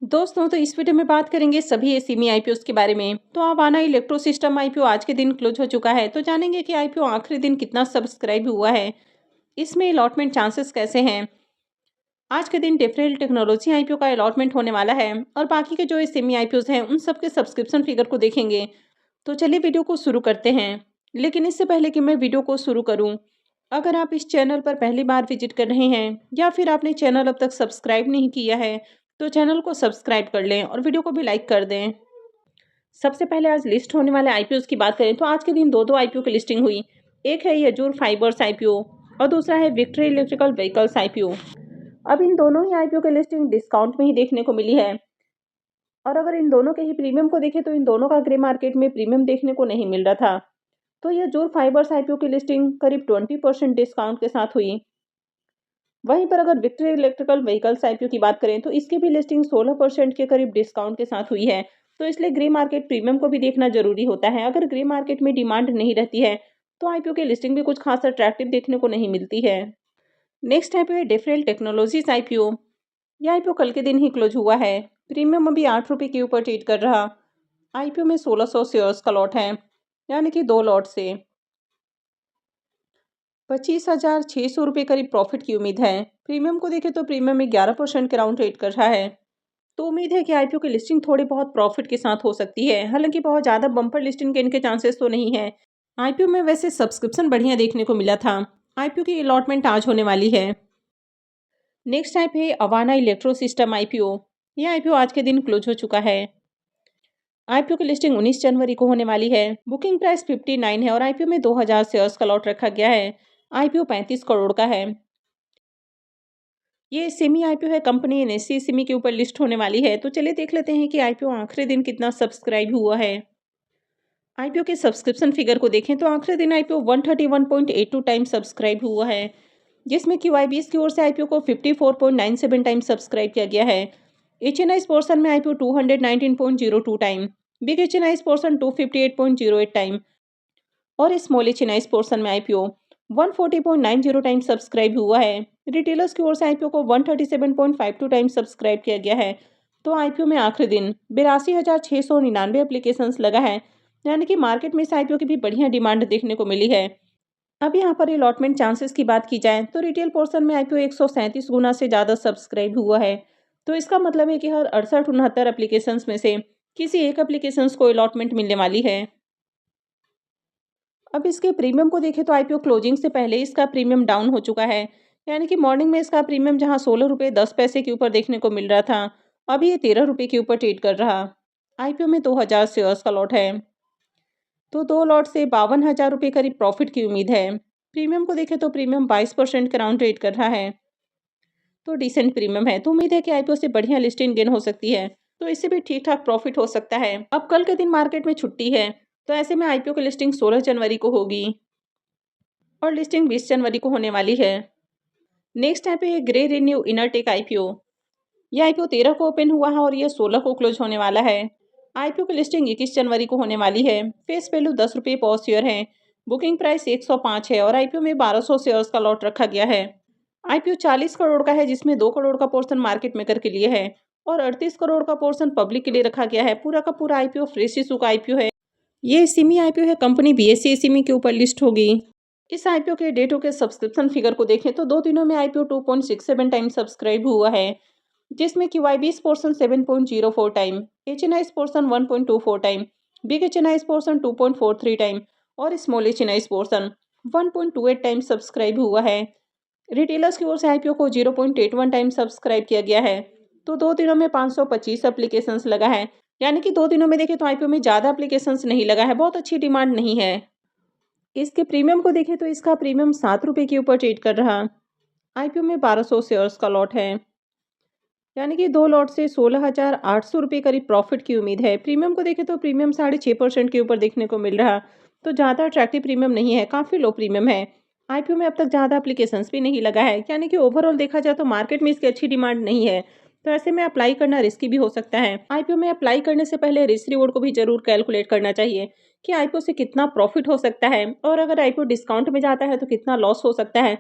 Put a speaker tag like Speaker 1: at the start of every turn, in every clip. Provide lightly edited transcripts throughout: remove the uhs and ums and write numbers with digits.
Speaker 1: दोस्तों तो इस वीडियो में बात करेंगे सभी एसीमी आईपीओ के बारे में। तो अवाना इलेक्ट्रो सिस्टम आईपीओ आज के दिन क्लोज हो चुका है। तो जानेंगे कि आईपीओ आखिरी दिन कितना सब्सक्राइब हुआ है, इसमें अलॉटमेंट चांसेस कैसे हैं। आज के दिन डिफरेंट टेक्नोलॉजी आईपीओ का अलॉटमेंट होने वाला है और बाकी के जो एसीमी आईपीओ हैं उन सब के सब्सक्रिप्शन फिगर को देखेंगे। तो चलिए वीडियो को शुरू करते हैं। लेकिन इससे पहले कि मैं वीडियो को शुरू करूं, अगर आप इस चैनल पर पहली बार विजिट कर रहे हैं या फिर आपने चैनल अब तक सब्सक्राइब नहीं किया है तो चैनल को सब्सक्राइब कर लें और वीडियो को भी लाइक कर दें। सबसे पहले आज लिस्ट होने वाले आईपीओ की बात करें तो आज के दिन दो आईपीओ की लिस्टिंग हुई। एक है यजूर फाइबर्स आईपीओ और दूसरा है विक्ट्री इलेक्ट्रिकल व्हीकल्स आईपीओ। अब इन दोनों ही आईपीओ की लिस्टिंग डिस्काउंट में ही देखने को मिली है और अगर इन दोनों के ही प्रीमियम को देखें तो इन दोनों का ग्रे मार्केट में प्रीमियम देखने को नहीं मिल रहा था। तो यह जोर फाइबर्स आईपीओ की लिस्टिंग करीब 20% डिस्काउंट के साथ हुई। वहीं पर अगर विक्ट्री इलेक्ट्रिकल व्हीकल्स आईपीओ की बात करें तो इसकी भी लिस्टिंग 16% के करीब डिस्काउंट के साथ हुई है। तो इसलिए ग्रे मार्केट प्रीमियम को भी देखना जरूरी होता है। अगर ग्रे मार्केट में डिमांड नहीं रहती है तो आईपीओ की लिस्टिंग भी कुछ खास अट्रैक्टिव देखने को नहीं मिलती है। नेक्स्ट आईपीओ है डिफरेंट टेक्नोलॉजीज आईपीओ। यह आईपीओ कल के दिन ही क्लोज हुआ है। प्रीमियम अभी 8 रुपये के ऊपर ट्रेड कर रहा। आईपीओ में 1600 शेयर्स का लॉट है, यानी कि 2 लॉट से 25,600 रुपये करीब प्रॉफिट की उम्मीद है। प्रीमियम को देखें तो प्रीमियम में 11% के राउंड ट्रेड कर रहा है। तो उम्मीद है कि आईपीओ की लिस्टिंग थोड़ी बहुत प्रॉफिट के साथ हो सकती है। हालांकि बहुत ज़्यादा बम्पर लिस्टिंग के इनके चांसेस तो नहीं है। आईपीओ में वैसे सब्सक्रिप्शन बढ़िया देखने को मिला था। आईपीओ की अलॉटमेंट आज होने वाली है। नेक्स्ट आईपीओ है अवाना इलेक्ट्रो सिस्टम आईपीओ। यह आईपीओ आज के दिन क्लोज हो चुका है। आईपीओ की लिस्टिंग 19 जनवरी को होने वाली है। बुकिंग प्राइस 59 है और आईपीओ में 2000 शेयर्स का लॉट रखा गया है। आईपीओ 35 करोड़ का है। ये सेमी आईपीओ है, कंपनी एनएससी सेमी के ऊपर लिस्ट होने वाली है। तो चलिए देख लेते हैं कि आईपीओ आखिरी दिन कितना सब्सक्राइब हुआ है। आईपीओ के सब्सक्रिप्शन फिगर को देखें तो आखिरी दिन आईपीओ 131.82 टाइम सब्सक्राइब हुआ है, जिसमें QIBs की ओर से आईपीओ को 54.97 टाइम सब्सक्राइब किया गया है। HNIs पोर्शन में IPO 219.02 time, big HNIs portion 258.08 time और स्मॉल HNIs पोर्शन में आईपीओ 140.90 टाइम सब्सक्राइब हुआ है। रिटेलर्स की ओर से आईपीओ को 137.52 टाइम सब्सक्राइब किया गया है। तो आईपीओ में आखिरी दिन 82,699 एप्लीकेशंस लगा है, यानी कि मार्केट में इस आईपीओ की भी बढ़िया डिमांड देखने को मिली है। अब यहाँ पर अलॉटमेंट चांसेस की बात की जाए तो रिटेल पोर्शन में आईपीओ 137 गुना से ज़्यादा सब्सक्राइब हुआ है। तो इसका मतलब है कि हर 68-69 एप्लीकेशंस में से किसी एक एप्लीकेशंस को अलॉटमेंट मिलने वाली है। अब इसके प्रीमियम को देखें तो आईपीओ क्लोजिंग से पहले इसका प्रीमियम डाउन हो चुका है, यानी कि मॉर्निंग में इसका प्रीमियम जहां 16 रुपये 10 पैसे के ऊपर देखने को मिल रहा था, अभी ये 13 रुपये के ऊपर ट्रेड कर रहा। आईपीओ में 2000 शेयर्स का लॉट है। तो 2 लॉट से 52,000 रुपये करीब प्रॉफिट की उम्मीद है। प्रीमियम को देखें तो प्रीमियम 22% के राउंड ट्रेड कर रहा है। तो डिसेंट प्रीमियम है। तो उम्मीद है कि आईपीओ से बढ़िया लिस्टिंग गेन हो सकती है। तो इससे भी ठीक ठाक प्रॉफिट हो सकता है। अब कल के दिन मार्केट में छुट्टी है, तो ऐसे में आईपीओ की लिस्टिंग 16 जनवरी को होगी और लिस्टिंग 20 जनवरी को होने वाली है। नेक्स्ट यहाँ पे ग्रे रिन्यू इनरटेक आईपीओ। यह आईपीओ 13 को ओपन हुआ है और यह 16 को क्लोज होने वाला है। आईपीओ की लिस्टिंग 21 जनवरी को होने वाली है। फेस वैल्यू 10 रुपये पर शेयर है। बुकिंग प्राइस 105 है और आईपीओ में 1200 शेयर्स का लॉट रखा गया है। आईपीओ 40 करोड़ का है, जिसमें 2 करोड़ का पोर्शन मार्केट मेकर के लिए है और 38 करोड़ का पोर्शन पब्लिक के लिए रखा गया है। पूरा का पूरा आईपीओ फ्रेश इशू का आईपीओ है। ये सिमी आईपीओ है, कंपनी BSE सिमी के ऊपर लिस्ट होगी। इस आईपीओ के डेटों के सब्सक्रिप्शन फिगर को देखें तो 2 दिनों में आईपीओ 2.67 टाइम सब्सक्राइब हुआ है, जिसमें QIBs portion 7.04 time, HNIs portion 1.24 time, big HNIs portion 2.43 time और small HNIs portion 1.28 time subscribe हुआ है। रिटेलर्स की ओर से आईपीओ को 0.81 टाइम सब्सक्राइब किया गया है। तो 2 दिनों में 525 एप्लीकेशंस लगा है, यानी कि 2 दिनों में देखें तो आईपीओ में ज़्यादा एप्लीकेशंस नहीं लगा है, बहुत अच्छी डिमांड नहीं है। इसके प्रीमियम को देखें तो इसका प्रीमियम 7 रुपये के ऊपर ट्रेड कर रहा। आईपीओ में 1200 शेयर्स का लॉट है, यानी कि 2 लॉट से 16,800 रुपये करीब प्रॉफिट की उम्मीद है। प्रीमियम को देखें तो प्रीमियम 6.5% के ऊपर देखने को मिल रहा। तो ज़्यादा अट्रैक्टिव प्रीमियम नहीं है, काफ़ी लो प्रीमियम है। आईपीओ में अब तक ज़्यादा एप्लीकेशंस भी नहीं लगा है, यानी कि ओवरऑल देखा जाए तो मार्केट में इसकी अच्छी डिमांड नहीं है। तो ऐसे में अप्लाई करना रिस्की भी हो सकता है। आईपीओ में अप्लाई करने से पहले रिस्क रिवॉर्ड को भी जरूर कैलकुलेट करना चाहिए कि आईपीओ से कितना प्रॉफिट हो सकता है और अगर आईपीओ डिस्काउंट में जाता है तो कितना लॉस हो सकता है।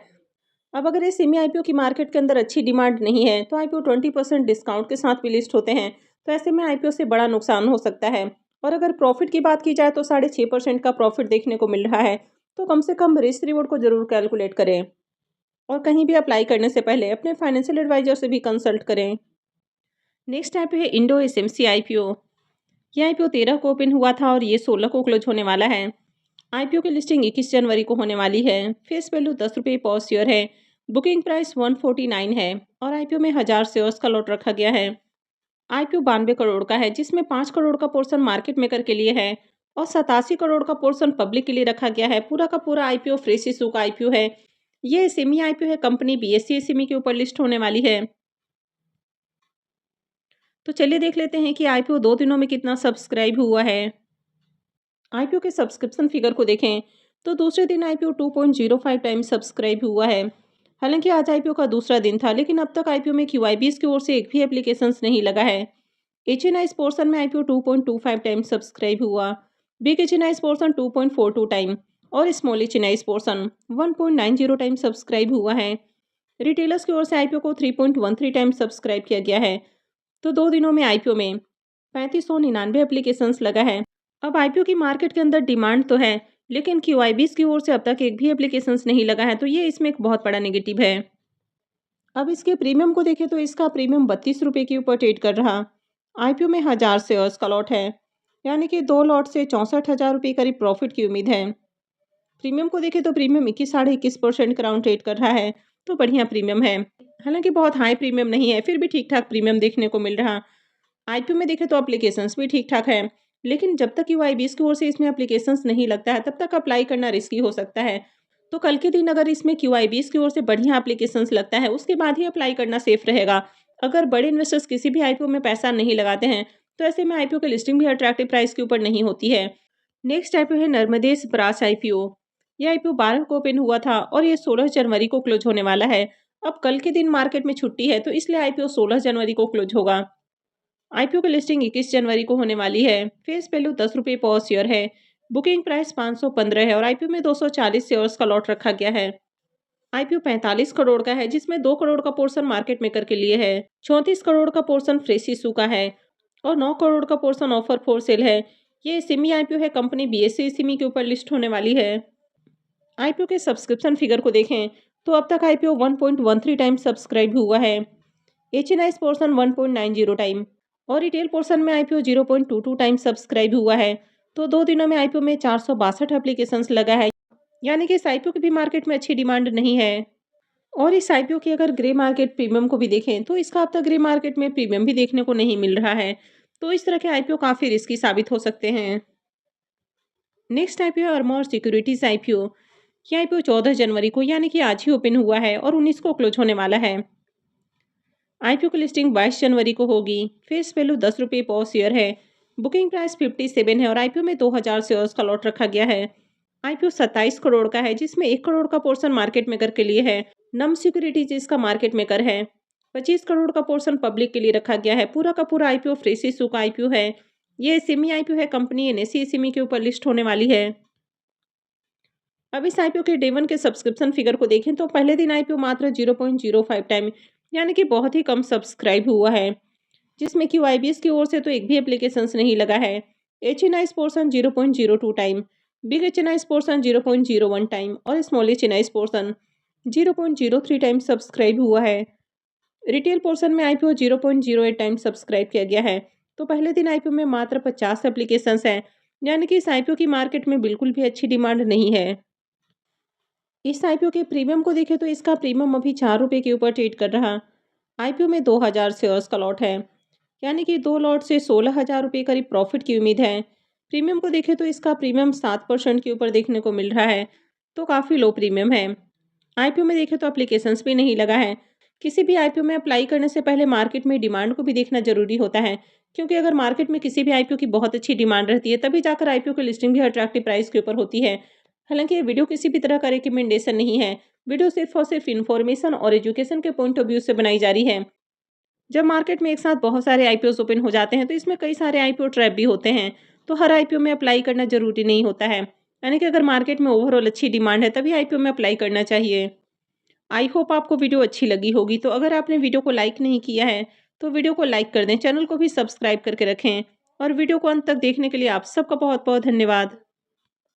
Speaker 1: अब अगर ये सेमी आईपीओ की मार्केट के अंदर अच्छी डिमांड नहीं है तो आईपीओ 20% डिस्काउंट के साथ भी लिस्ट होते हैं, तो ऐसे में आईपीओ से बड़ा नुकसान हो सकता है। और अगर प्रॉफिट की बात की जाए तो 6.5% का प्रॉफिट देखने को मिल रहा है, तो कम से कम रिस्क रिवॉर्ड को जरूर कैलकुलेट करें और कहीं भी अप्लाई करने से पहले अपने फाइनेंशियल एडवाइजर से भी कंसल्ट करें। नेक्स्ट आईपीओ है इंडो एसएमसी आईपीओ। ये आईपीओ 13 को ओपन हुआ था और ये 16 को क्लोज होने वाला है। आईपीओ की लिस्टिंग 21 जनवरी को होने वाली है। फेस वैल्यू 10 रुपये पर शेयर है। बुकिंग प्राइस 149 है और आईपीओ में 1000 शेयर्स का लॉट रखा गया है। आईपीओ 92 करोड़ का है, जिसमें 5 करोड़ का पोर्शन मार्केट मेकर के लिए है और 87 करोड़ का पोर्शन पब्लिक के लिए रखा गया है। पूरा का पूरा आईपीओ फ्रेश इशू का आईपीओ है। ये सेमी आईपीओ है, कंपनी बीएसई एसएमई के ऊपर लिस्ट होने वाली है। तो चलिए देख लेते हैं कि आईपीओ 2 दिनों में कितना सब्सक्राइब हुआ है। आईपीओ के सब्सक्रिप्शन फिगर को देखें तो दूसरे दिन आईपीओ 2.05 टाइम्स सब्सक्राइब हुआ है। हालांकि आज आईपीओ का दूसरा दिन था, लेकिन अब तक आईपीओ में क्यूआईबीएस की ओर से एक भी एप्लीकेशंस नहीं लगा है। एचएनआई पोर्शन में आईपीओ 2.25 टाइम्स सब्सक्राइब हुआ। बिग एचएनआई पोर्शन 2.42 टाइम और small HNI portion 1.90 time subscribe हुआ है। रिटेलर्स की ओर से आईपीओ को 3.13 टाइम सब्सक्राइब किया गया है। तो 2 दिनों में आईपीओ में 3599 एप्लीकेशंस लगा है। अब आईपीओ की मार्केट के अंदर डिमांड तो है, लेकिन क्यूआईबीएस की ओर से अब तक एक भी एप्लीकेशंस नहीं लगा है, तो ये इसमें एक बहुत बड़ा नेगेटिव है। अब इसके प्रीमियम को देखें तो इसका प्रीमियम 32 रुपये के ऊपर ट्रेड कर रहा। आईपीओ में 1000 शेयर्स का लॉट है, यानी कि 2 लॉट से 64,000 रुपये करीब प्रॉफिट की उम्मीद है। प्रीमियम को देखें तो प्रीमियम 21 साढ़े 21% का राउंड ट्रेड कर रहा है, तो बढ़िया प्रीमियम है। हालांकि बहुत हाई प्रीमियम नहीं है, फिर भी ठीक ठाक प्रीमियम देखने को मिल रहा। आईपीओ में देखें तो एप्लीकेशंस भी ठीक ठाक है, लेकिन जब तक यूआईबीएस की ओर से इसमें एप्लीकेशंस नहीं लगता है तब तक अप्लाई करना रिस्की हो सकता है। तो कल के दिन अगर इसमें क्यूआईबीएस की ओर से बढ़िया एप्लीकेशंस लगता है उसके बाद ही अप्लाई करना सेफ रहेगा। अगर बड़े इन्वेस्टर्स किसी भी आईपीओ में पैसा नहीं लगाते हैं तो ऐसे में आईपीओ की लिस्टिंग भी अट्रैक्टिव प्राइस के ऊपर नहीं होती है। नेक्स्ट आईपीओ है नर्मदेश ब्रास आईपीओ। यह आईपीओ 12 को ओपन हुआ था और ये 16 जनवरी को क्लोज होने वाला है। अब कल के दिन मार्केट में छुट्टी है, तो इसलिए आईपीओ 16 जनवरी को क्लोज होगा। आईपीओ की लिस्टिंग 21 जनवरी को होने वाली है। फेस वैल्यू 10 रुपये पर शेयर है। बुकिंग प्राइस 515 है और आईपीओ में 240 शेयर्स का लॉट रखा गया है। आईपीओ 45 करोड़ का है, जिसमें 2 करोड़ का पोर्शन मार्केट मेकर के लिए है, 34 करोड़ का पोर्शन फ्रेश इशू का है और 9 करोड़ का पोर्शन ऑफर फॉर सेल है। ये सेमी आईपीओ है, कंपनी बीएसई एसएमई के ऊपर लिस्ट होने वाली है। आईपीओ के सब्सक्रिप्शन फिगर को देखें तो अब तक आईपीओ 1.13 टाइम सब्सक्राइब हुआ है। एचएनआई पोर्शन 1.90 टाइम और रिटेल पोर्शन में आईपीओ 0.22 टाइम सब्सक्राइब हुआ है। तो 2 दिनों में आईपीओ में 462 एप्लीकेशंस लगा है, यानी कि इस आईपीओ की भी मार्केट में अच्छी डिमांड नहीं है। और इस आईपीओ की अगर ग्रे मार्केट प्रीमियम को भी देखें तो इसका अब तक ग्रे मार्केट में प्रीमियम भी देखने को नहीं मिल रहा है। तो इस तरह के आईपीओ काफ़ी रिस्की साबित हो सकते हैं। Next IPO Armour Securities IPO. यह आईपीओ 14 जनवरी को यानी कि आज ही ओपन हुआ है और 19 को क्लोज होने वाला है। आईपीओ की लिस्टिंग 22 जनवरी को होगी। फेस वैल्यू 10 रुपये पर शेयर है। बुकिंग प्राइस 57 है और आईपीओ में 2000 शेयर्स का लॉट रखा गया है। आईपीओ 27 करोड़ का है, जिसमें 1 करोड़ का पोर्शन मार्केट मेकर के लिए है। नम सिक्योरिटीज इसका मार्केट मेकर है। 25 करोड़ का पोर्शन पब्लिक के लिए रखा गया है। पूरा का पूरा आईपीओ फ्रेश इशू का आईपीओ है। ये सेमी आईपीओ है, कंपनी एनएसई एसएमई के ऊपर लिस्ट होने वाली है। अब इस आईपीओ के डे 1 के सब्सक्रिप्शन फिगर को देखें तो पहले दिन आईपीओ मात्र 0.05 टाइम, यानी कि बहुत ही कम सब्सक्राइब हुआ है, जिसमें कि वाईबीएस की ओर से तो एक भी एप्लीकेशंस नहीं लगा है। HNI portion 0.02 time, big HNI portion 0.01 time और small HNI portion 0.03 time subscribe हुआ है। रिटेल पोर्शन में आईपीओ 0.08 टाइम सब्सक्राइब किया गया है। तो पहले दिन आईपीओ में मात्र 50 एप्लीकेशंस हैं, यानी कि इस आईपीओ की मार्केट में बिल्कुल भी अच्छी डिमांड नहीं है। इस आईपीओ के प्रीमियम को देखें तो इसका प्रीमियम अभी 4 रुपये के ऊपर ट्रेड कर रहा। आईपीओ में 2000 शेयर्स का लॉट है, यानी कि 2 लॉट से 16,000 रुपये करीब प्रॉफिट की उम्मीद है। प्रीमियम को देखें तो इसका प्रीमियम 7% के ऊपर देखने को मिल रहा है, तो काफ़ी लो प्रीमियम है। आईपीओ में देखें तो एप्लीकेशंस भी नहीं लगा है। किसी भी आईपीओ में अप्लाई करने से पहले मार्केट में डिमांड को भी देखना जरूरी होता है, क्योंकि अगर मार्केट में किसी भी आईपीओ की बहुत अच्छी डिमांड रहती है तभी जाकर आईपीओ की लिस्टिंग भी अट्रैक्टिव प्राइस के ऊपर होती है। हालांकि ये वीडियो किसी भी तरह का रिकमेंडेशन नहीं है। वीडियो सिर्फ और सिर्फ इन्फॉर्मेशन और एजुकेशन के पॉइंट ऑफ व्यू से बनाई जा रही है। जब मार्केट में एक साथ बहुत सारे आईपीओ ओपन हो जाते हैं तो इसमें कई सारे आईपीओ ट्रैप भी होते हैं, तो हर आईपीओ में अप्लाई करना जरूरी नहीं होता है। यानी कि अगर मार्केट में ओवरऑल अच्छी डिमांड है तभी आईपीओ में अप्लाई करना चाहिए। आई होप आपको वीडियो अच्छी लगी होगी। तो अगर आपने वीडियो को लाइक नहीं किया है तो वीडियो को लाइक कर दें, चैनल को भी सब्सक्राइब करके रखें और वीडियो को अंत तक देखने के लिए आप सबका बहुत बहुत धन्यवाद।